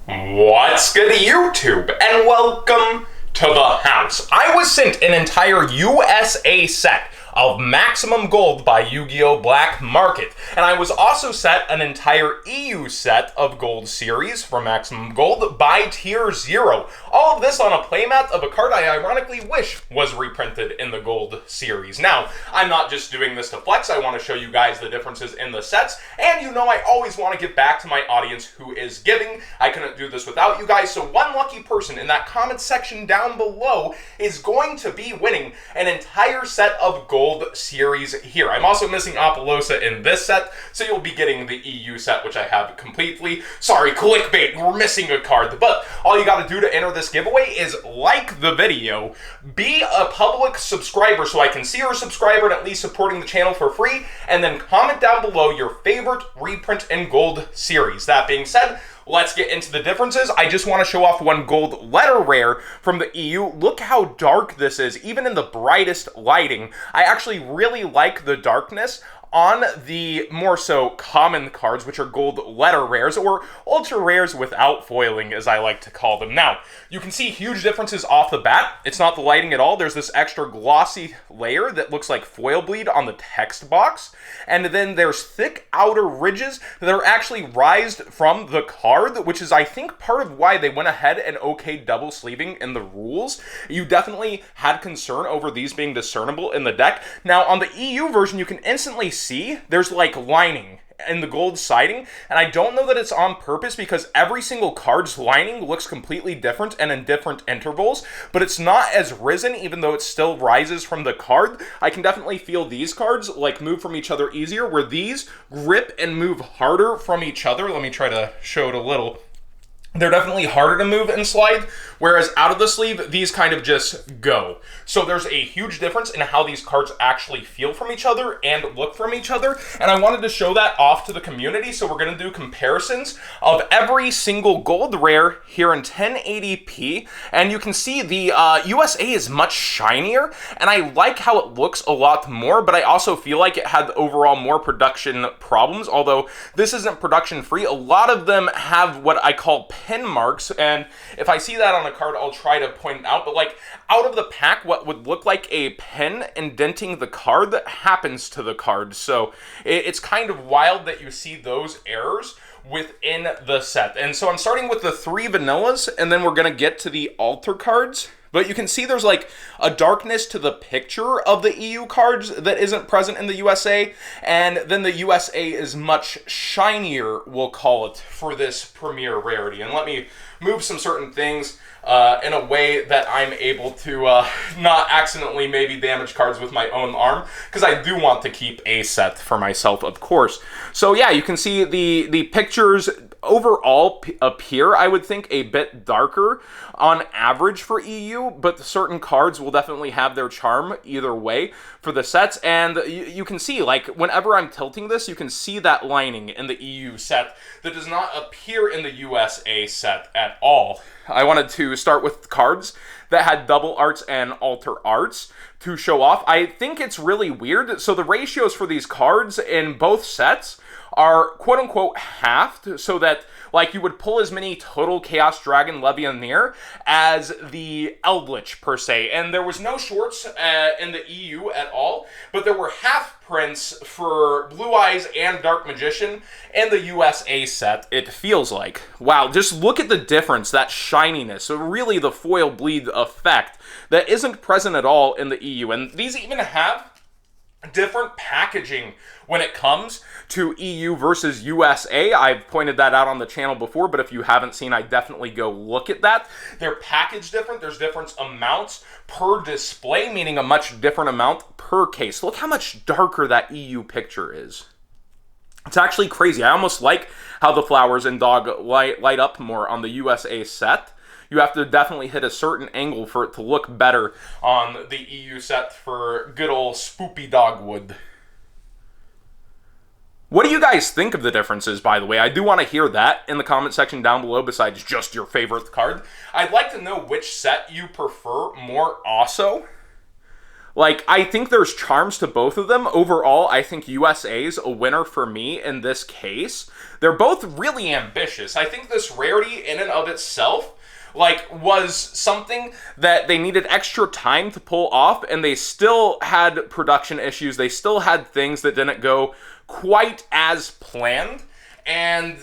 What's good, YouTube, and welcome to the house. I was sent an entire USA set of Maximum Gold by Yu-Gi-Oh! Black Market, and I was also sent an entire EU set of Gold series for Maximum Gold by Tier 0. All of this on a playmat of a card I ironically wish was reprinted in the Gold series. Now, I'm not just doing this to flex, I want to show you guys the differences in the sets, and you know I always want to give back to my audience who is giving. I couldn't do this without you guys, so one lucky person in that comment section down below is going to be winning an entire set of Gold series here. I'm also missing Apollosa in this set, so you'll be getting the EU set, which I have completely. Sorry, clickbait, we're missing a card, but all you gotta do to enter this giveaway is like the video, be a public subscriber so I can see your subscriber and at least supporting the channel for free, and then comment down below your favorite reprint in Gold series. That being said, let's get into the differences. I just want to show off one Gold letter rare from the EU. Look how dark this is, even in the brightest lighting. I actually really like the darkness on the more so common cards, which are Gold letter rares, or ultra rares without foiling, as I like to call them. Now, you can see huge differences off the bat. It's not the lighting at all. There's this extra glossy layer that looks like foil bleed on the text box, and then there's thick outer ridges that are actually rised from the card, which is, I think, part of why they went ahead and okayed double sleeving in the rules. You definitely had concern over these being discernible in the deck. Now, on the EU version, you can instantly see there's like lining in the Gold siding, and I don't know that it's on purpose because every single card's lining looks completely different and in different intervals, but it's not as risen even though it still rises from the card. I can definitely feel these cards like move from each other easier, where these grip and move harder from each other. Let me try to show it a little. They're definitely harder to move and slide, whereas out of the sleeve, these kind of just go. So there's a huge difference in how these cards actually feel from each other and look from each other, and I wanted to show that off to the community, so we're going to do comparisons of every single Gold rare here in 1080p, and you can see the USA is much shinier, and I like how it looks a lot more, but I also feel like it had overall more production problems, although this isn't production free. A lot of them have what I call pin marks, and if I see that on a card, I'll try to point it out, but like out of the pack, what would look like a pen indenting the card that happens to the card. So it's kind of wild that you see those errors within the set. And so I'm starting with the 3 vanillas, and then we're going to get to the altar cards. But you can see there's like a darkness to the picture of the EU cards that isn't present in the USA, and then the USA is much shinier, we'll call it, for this premier rarity. And let me move some certain things in a way that I'm able to not accidentally maybe damage cards with my own arm, because I do want to keep a set for myself, of course. So yeah, you can see the pictures overall appear, I would think, a bit darker on average for EU, but certain cards will definitely have their charm either way for the sets, and you can see, like, whenever I'm tilting this, you can see that lining in the EU set that does not appear in the USA set at all. I wanted to start with cards that had double arts and alter arts to show off. I think it's really weird. So the ratios for these cards in both sets are quote-unquote halved, so that like you would pull as many total Chaos Dragon Levianeer as the Eldritch per se, and there was no shorts in the EU at all, but there were half prints for Blue Eyes and Dark Magician in the USA set, it feels like. Wow, just look at the difference, that shininess, so really the foil bleed effect that isn't present at all in the EU, and these even have different packaging when it comes to EU versus USA. I've pointed that out on the channel before, but if you haven't seen, I definitely go look at that. They're packaged different. There's different amounts per display, meaning a much different amount per case. Look how much darker that EU picture is. It's actually crazy. I almost like how the flowers and dog light up more on the USA set. You have to definitely hit a certain angle for it to look better on the EU set for good old spoopy dogwood. What do you guys think of the differences, by the way? I do want to hear that in the comment section down below, besides just your favorite card. I'd like to know which set you prefer more also. Like, I think there's charms to both of them. Overall, I think USA's a winner for me in this case. They're both really ambitious. I think this rarity in and of itself, like, was something that they needed extra time to pull off, and they still had production issues. They still had things that didn't go quite as planned. And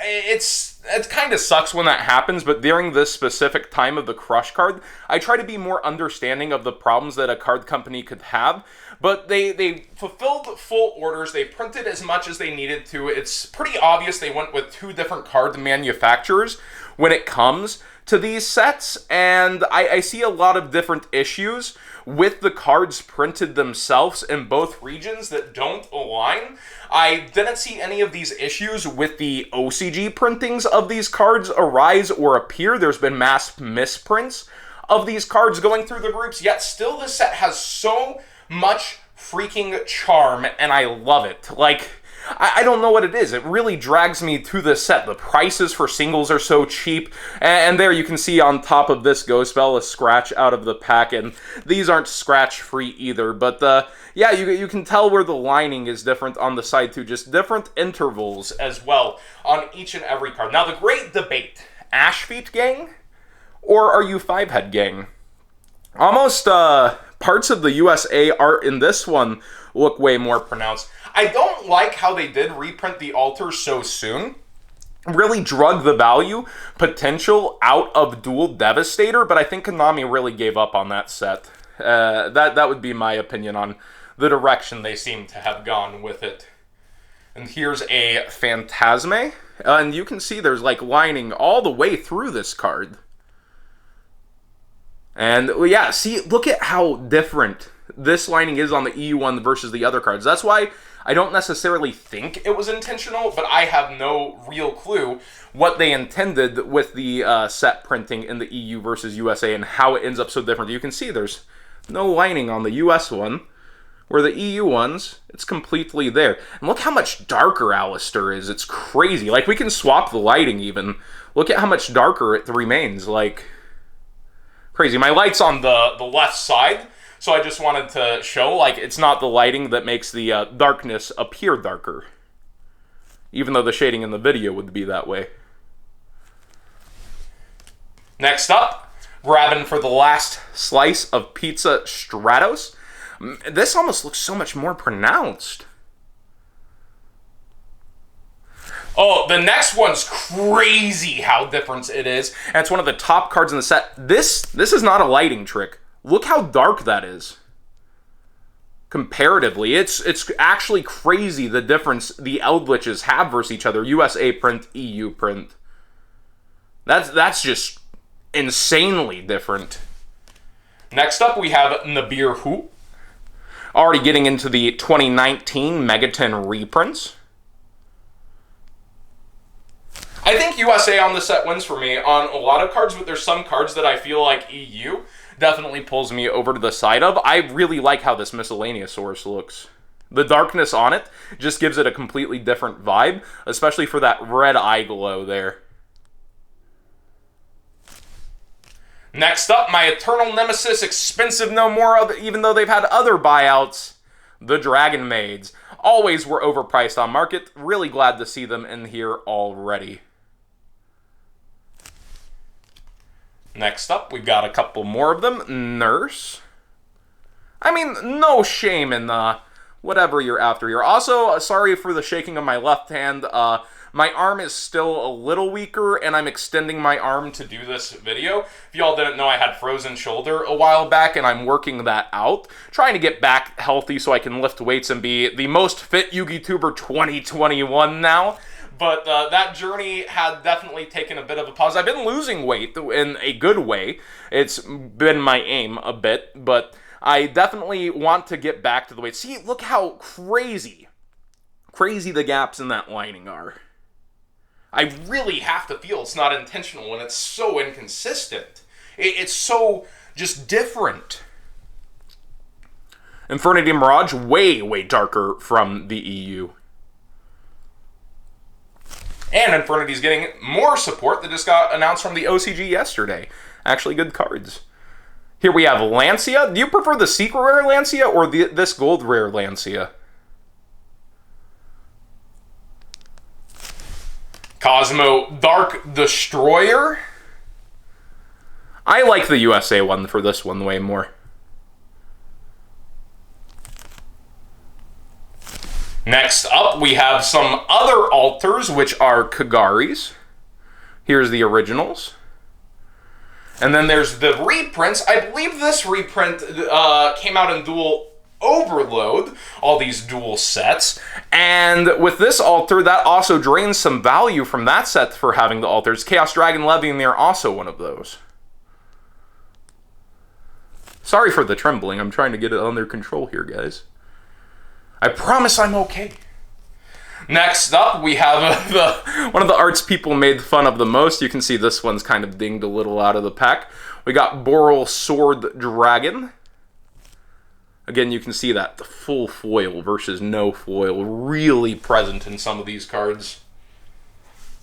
it kind of sucks when that happens, but during this specific time of the Crush card, I try to be more understanding of the problems that a card company could have. But they fulfilled full orders, they printed as much as they needed to. It's pretty obvious they went with 2 different card manufacturers when it comes to these sets, and I see a lot of different issues with the cards printed themselves in both regions that don't align. I didn't see any of these issues with the OCG printings of these cards arise or appear. There's been mass misprints of these cards going through the groups, yet still this set has so much freaking charm, and I love it. Like, I don't know what it is. It really drags me to this set. The prices for singles are so cheap. And there you can see on top of this Ghost Bell a scratch out of the pack. And these aren't scratch-free either. But yeah, you can tell where the lining is different on the side too. Just different intervals as well on each and every card. Now the great debate. Ash Feet Gang? Or are you Five Head Gang? Almost parts of the USA art in this one look way more pronounced. I don't like how they did reprint the altars so soon. Really drug the value potential out of Dual Devastator, but I think Konami really gave up on that set. That would be my opinion on the direction they seem to have gone with it. And here's a Phantasme, and you can see there's like lining all the way through this card. And yeah, see, look at how different this lining is on the EU one versus the other cards. That's why I don't necessarily think it was intentional, but I have no real clue what they intended with the set printing in the EU versus USA and how it ends up so different. You can see there's no lining on the US one, where the EU ones, it's completely there. And look how much darker Alistair is. It's crazy. Like, we can swap the lighting even. Look at how much darker it remains. Like, crazy. My light's on the left side, so I just wanted to show, like, it's not the lighting that makes the darkness appear darker. Even though the shading in the video would be that way. Next up, grabbing for the last slice of pizza Stratos. This almost looks so much more pronounced. Oh, the next one's crazy how different it is. And it's one of the top cards in the set. This is not a lighting trick. Look how dark that is. Comparatively, it's actually crazy the difference the Eldritches have versus each other. USA print, EU print. That's just insanely different. Next up, we have Nabir Hu. Already getting into the 2019 Megaton reprints. I think USA on the set wins for me on a lot of cards, but there's some cards that I feel like EU definitely pulls me over to the side of. I really like how this Miscellaneousaurus looks. The darkness on it just gives it a completely different vibe, especially for that red eye glow there. Next up, my eternal nemesis, expensive no more, even though they've had other buyouts, the Dragon Maids. Always were overpriced on market. Really glad to see them in here already. Next up, we've got a couple more of them. Nurse. I mean, no shame in whatever you're after here. Also, sorry for the shaking of my left hand. My arm is still a little weaker, and I'm extending my arm to do this video. If y'all didn't know, I had frozen shoulder a while back, and I'm working that out. Trying to get back healthy so I can lift weights and be the most fit YouTuber 2021 now. But that journey had definitely taken a bit of a pause. I've been losing weight in a good way. It's been my aim a bit, but I definitely want to get back to the weight. See, look how crazy the gaps in that lining are. I really have to feel it's not intentional when it's so inconsistent. It's so just different. Infernity Mirage, way darker from the EU. And Infernity's getting more support that just got announced from the OCG yesterday. Actually, good cards. Here we have Lancia. Do you prefer the secret rare Lancia or this gold rare Lancia? Cosmo Dark Destroyer. I like the USA one for this one way more. Next up, we have some other alters, which are Kagaris. Here's the originals. And then there's the reprints. I believe this reprint came out in Dual Overload, all these dual sets. And with this altar, that also drains some value from that set for having the altars. Chaos Dragon Leviathan also one of those. Sorry for the trembling. I'm trying to get it under control here, guys. I promise I'm okay. Next up, we have one of the arts people made fun of the most. You can see this one's kind of dinged a little out of the pack. We got Boral Sword Dragon. Again, you can see that the full foil versus no foil really present in some of these cards.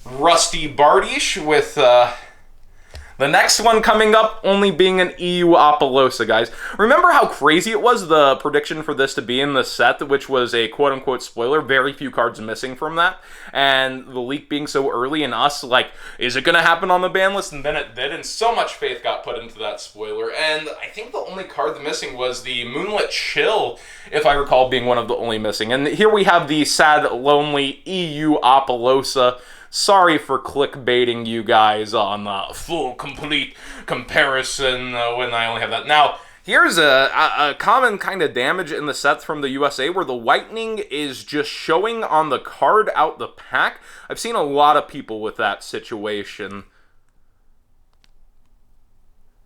Rusty Bardish with the next one coming up only being an EU Apollosa, guys. Remember how crazy it was, the prediction for this to be in the set, which was a quote-unquote spoiler? Very few cards missing from that. And the leak being so early and us, like, is it going to happen on the ban list? And then it did, and so much faith got put into that spoiler. And I think the only card missing was the Moonlit Chill, if I recall being one of the only missing. And here we have the sad, lonely EU Apollosa. Sorry for clickbaiting you guys on full, complete comparison when I only have that. Now, here's a common kind of damage in the sets from the USA where the whitening is just showing on the card out the pack. I've seen a lot of people with that situation.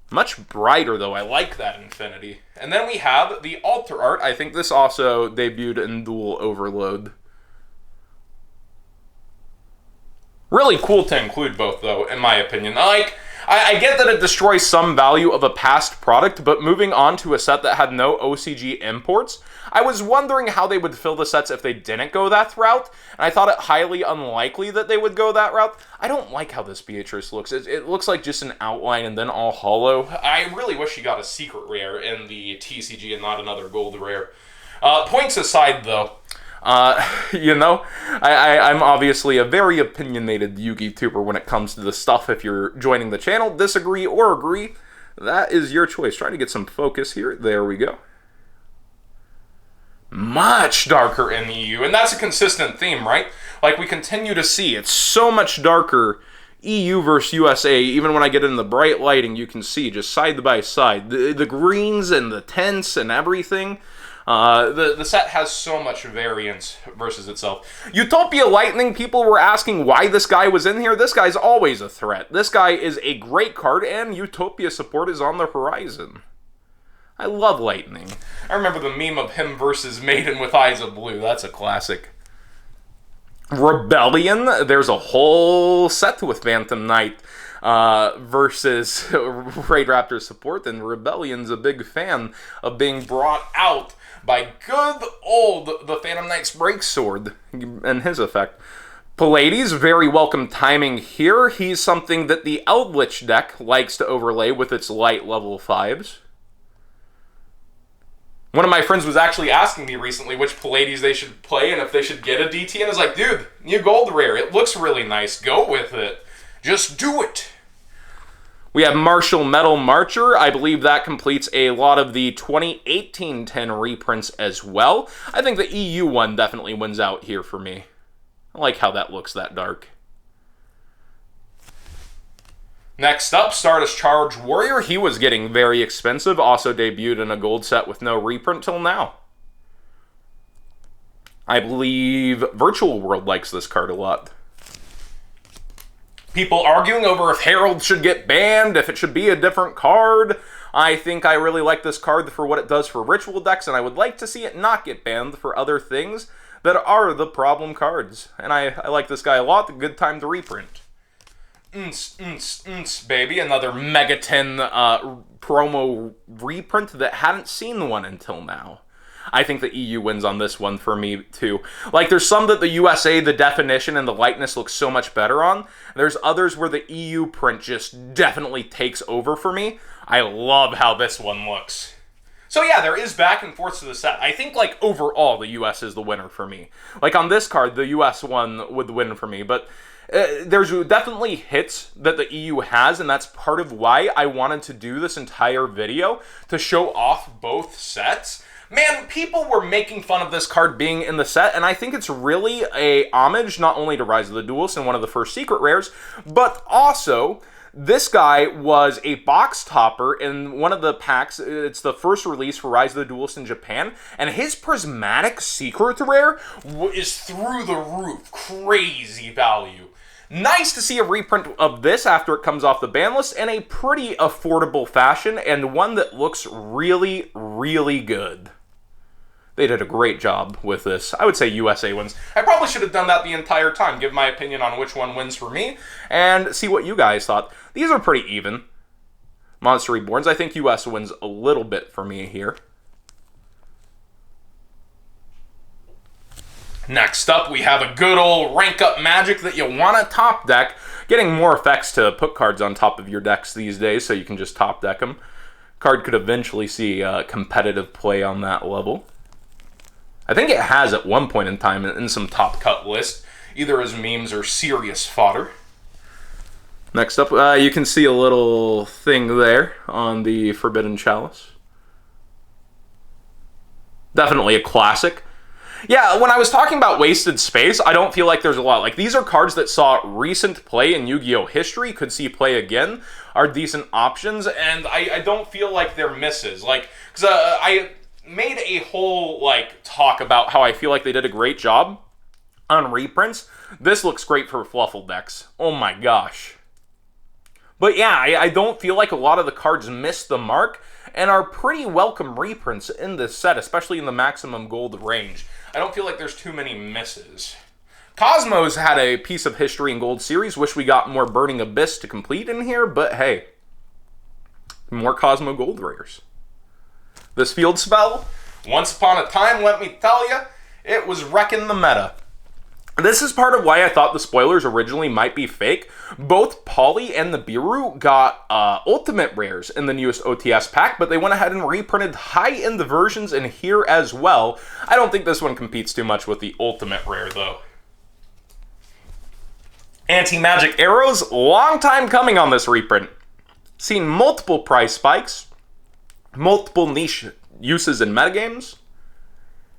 Much brighter, though. I like that Infinity. And then we have the Alter Art. I think this also debuted in Dual Overload. Really cool to include both, though, in my opinion. Like, I get that it destroys some value of a past product, but moving on to a set that had no OCG imports, I was wondering how they would fill the sets if they didn't go that route, and I thought it highly unlikely that they would go that route. I don't like how this Beatrice looks. It looks like just an outline and then all hollow. I really wish she got a secret rare in the TCG and not another gold rare. Points aside, though, you know, I'm obviously a very opinionated Yu-Gi tuber when it comes to the stuff. If you're joining the channel, disagree or agree, that is your choice. Trying to get some focus here. There we go. Much darker in the EU, and that's a consistent theme, right? Like we continue to see, it's so much darker EU versus USA. Even when I get in the bright lighting, you can see just side by side the greens and the tints and everything. The set has so much variance versus itself. Utopia Lightning, people were asking why this guy was in here. This guy's always a threat. This guy is a great card, and Utopia support is on the horizon. I love Lightning. I remember the meme of him versus Maiden with Eyes of Blue. That's a classic. Rebellion, there's a whole set with Phantom Knight versus Raid Raptor support, and Rebellion's a big fan of being brought out by good old the Phantom Knight's Breaksword and his effect. Pallades, very welcome timing here. He's something that the Eldritch deck likes to overlay with its light level 5s. One of my friends was actually asking me recently which Pallades they should play and if they should get a DT, and I was like, dude, new gold rare, it looks really nice, go with it. Just do it. We have Martial Metal Marcher. I believe that completes a lot of the 2018-10 reprints as well. I think the EU one definitely wins out here for me. I like how that looks that dark. Next up, Stardust Charge Warrior. He was getting very expensive. Also debuted in a gold set with no reprint till now. I believe Virtual World likes this card a lot. People arguing over if Herald should get banned, if it should be a different card. I think I really like this card for what it does for ritual decks, and I would like to see it not get banned for other things that are the problem cards. And I like this guy a lot. A good time to reprint. Baby. Another Megaton promo reprint that hadn't seen one until now. I think the EU wins on this one for me, too. Like, there's some that the USA, the definition and the likeness looks so much better on. There's others where the EU print just definitely takes over for me. I love how this one looks. So yeah, there is back and forth to the set. I think, like, overall, the US is the winner for me. Like, on this card, the US one would win for me, but there's definitely hits that the EU has, and that's part of why I wanted to do this entire video, to show off both sets. Man, people were making fun of this card being in the set, and I think it's really a homage not only to Rise of the Duelist and one of the first secret rares, but also this guy was a box topper in one of the packs. It's the first release for Rise of the Duelist in Japan, and his prismatic secret rare is through the roof. Crazy value. Nice to see a reprint of this after it comes off the ban list in a pretty affordable fashion, and one that looks really, really good. They did a great job with this. I would say USA wins. I probably should have done that the entire time, give my opinion on which one wins for me, and see what you guys thought. These are pretty even. Monster Reborns, I think US wins a little bit for me here. Next up, we have a good old rank up magic that you want to top deck. Getting more effects to put cards on top of your decks these days, so you can just top deck them. Card could eventually see competitive play on that level. I think it has at one point in time in some top cut lists, either as memes or serious fodder. Next up, you can see a little thing there on the Forbidden Chalice. Definitely a classic. Yeah, when I was talking about wasted space, I don't feel like there's a lot. Like, these are cards that saw recent play in Yu-Gi-Oh! History, could see play again, are decent options, and I don't feel like they're misses. Like, because I made a whole, like, talk about how I feel like they did a great job on reprints. This looks great for Fluffle decks. Oh my gosh. But yeah, I don't feel like a lot of the cards missed the mark, and are pretty welcome reprints in this set, especially in the maximum gold range. I don't feel like there's too many misses. Cosmos had a piece of history in gold series. Wish we got more Burning Abyss to complete in here, but hey, more Cosmo gold rares. This field spell, once upon a time, let me tell you, it was wrecking the meta. This is part of why I thought the spoilers originally might be fake. Both Polly and the Biru got ultimate rares in the newest OTS pack, but they went ahead and reprinted high-end versions in here as well. I don't think this one competes too much with the ultimate rare, though. Anti-magic arrows, long time coming on this reprint. Seen multiple price spikes, multiple niche uses in metagames.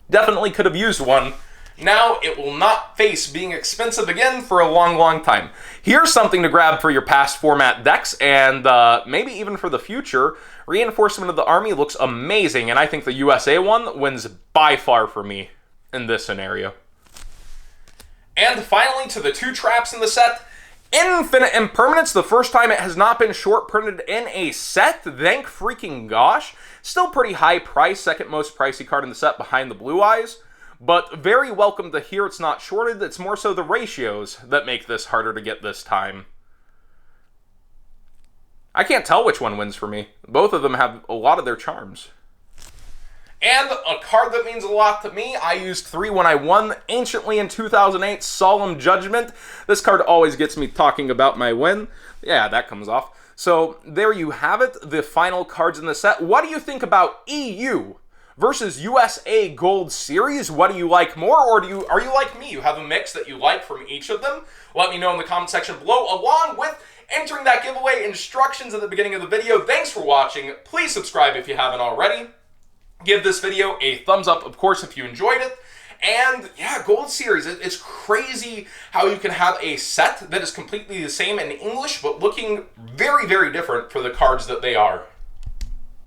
Definitely could have used one. Now it will not face being expensive again for a long, long time. Here's something to grab for your past format decks, and maybe even for the future. Reinforcement of the Army looks amazing, and I think the USA one wins by far for me in this scenario. And finally, to the two traps in the set. Infinite Impermanence, the first time it has not been short printed in a set, thank freaking gosh. Still pretty high price, second most pricey card in the set behind the Blue Eyes. But very welcome to hear it's not shorted. It's more so the ratios that make this harder to get this time. I can't tell which one wins for me. Both of them have a lot of their charms. And a card that means a lot to me, I used 3 when I won Anciently in 2008, Solemn Judgment. This card always gets me talking about my win. Yeah, that comes off. So there you have it, the final cards in the set. What do you think about EU versus USA Gold Series? What do you like more, or are you like me? You have a mix that you like from each of them? Let me know in the comment section below, along with entering that giveaway instructions at the beginning of the video. Thanks for watching. Please subscribe if you haven't already. Give this video a thumbs up, of course, if you enjoyed it. And yeah, Gold Series, it's crazy how you can have a set that is completely the same in English, but looking very, very different for the cards that they are.